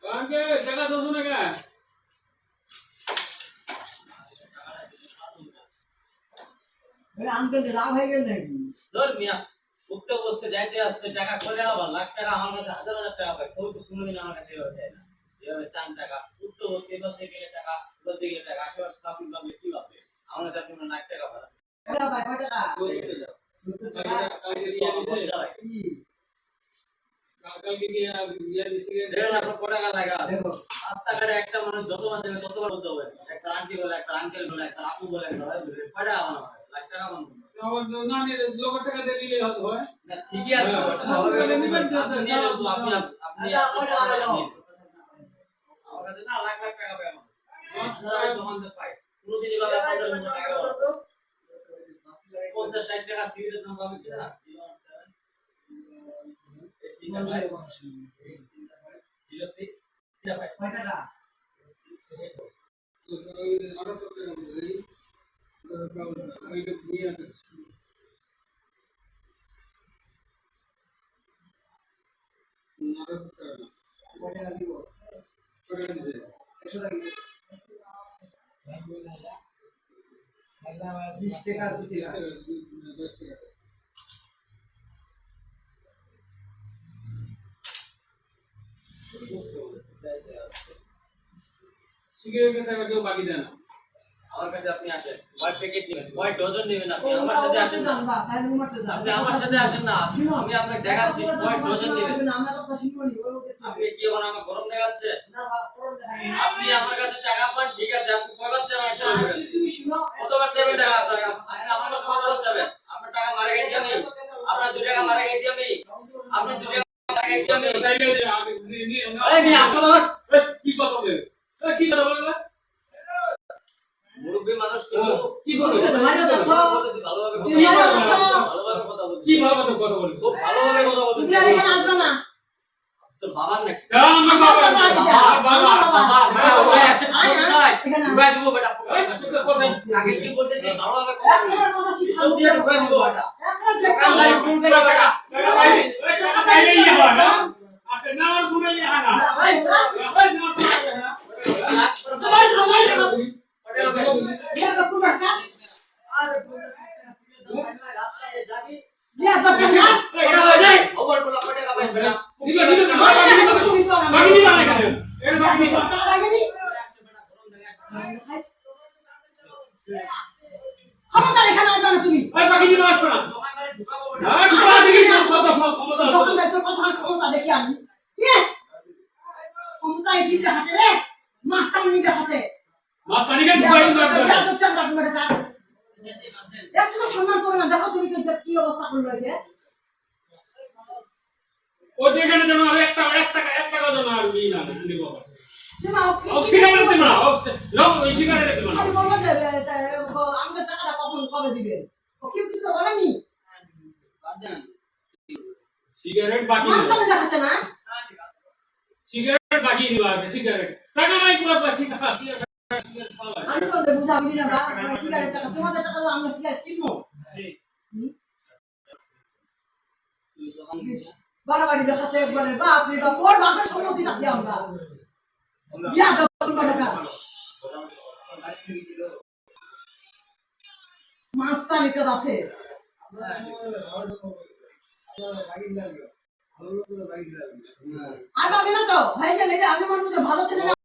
কাকে টাকা দোছো না কে আঙ্কেল রাগ হয়ে গেল নাকি ধর মিয়া উঠতে বসতে যাইতে আসতে টাকা করে আবার লাখ টাকা আমার কাছে হাজার হাজার টাকা পাই কেউ তো শুনোদিন আমার কাছে এভাবে যায় না এভাবে 4 টাকা উঠতে বসতে বসতে গেলে টাকা বলতে গেলে টাকা আশেপাশে কাপড় লাগলে কি হবে আমার কাছে আপনি লাখ টাকা পাবেন রাস্তাঘাটে একটা মানুষ যত মাস যাবে ততবার বলতে হবে একটা আন্টি বলে একটা আঙ্কেল বলে একটা আপু বলে একটা ভাই বলে কয়টা বানানো হয় লাখ টাকা বানানো না নিলে লোক টাকা দিয়ে দিলে হয় না ঠিকই আছে আপনি আমার কাছে না লাখ লাখ টাকা পাই আমার দোকানদার পাই প্রতিদিন ভাবে আপনাদের টাকা 50-60 টাকা সিগারেটের দাম পাবে কিনা সিগারেটের টাকা কেউ বাকি দেয় না আমার কাছে আপনি আসেন কয় প্যাকেট নেবেন কয় ডজন নেবেন আপনি আমার সাথে আসেন না আপনি আমার সাথে আসেন না আমি আপনাকে দেখাচ্ছি কয় ডজন নেবেন আপনি কি এখন আমার গরম দেখাচ্ছে আপনি আমার কাছে টাকা পান ঠিক আছে আপনি কয়বার দেবেন একটা বলবেন কতবার দেবেন টাকা আপনি আমার কাছে কতবার দেবেন আপনার টাকা মারা গেছে আমি আপনার 2 টাকা মারা গেছে আমি আপনি 2 টাকা মারা গেছে আমি এই নি আপনার কি কথা বলে কি কথা বলে মুরব্বী মানুষ কি বলে ভালোভাবে কথা বলছি কি ভালোভাবে কথা বলে খুব ভালোভাবে কথা বলছি এখানে আসবে না তোর বাবার নাকি আমার বাবা বাবা ওই আছে নাই ঢুকাই দিব বেটা আগে কি বলতেছি ভালোভাবে কথা বলছি সব দিয়ে ঢুকাই দিব বেটা দোকানদারি কোন করে বেটা টাকা পাইলে ইয়া হয় না আপনি না আর ঘুরে ইয়া না ভাই না ও যেখানে যেন আর এক টাকা যেন আর ই না দিব ও সিগারেট দেব না ও লোক ওই সিগারেট দেব না সিগারেট বাকি সিগারেট বাকি দিবা সিগারেট টাকা নাই পুরো বাকি টাকা বাড়াবাড়ি দেখাচ্ছে একবারে বাপ রে বাপ ওর বাপের সম্মতি থাকতে আমরা ইয়া টাকা মাস্টারিতে আছে আর পাবে না তো ভাই জানে যে আমি মনে ভালো ছেলে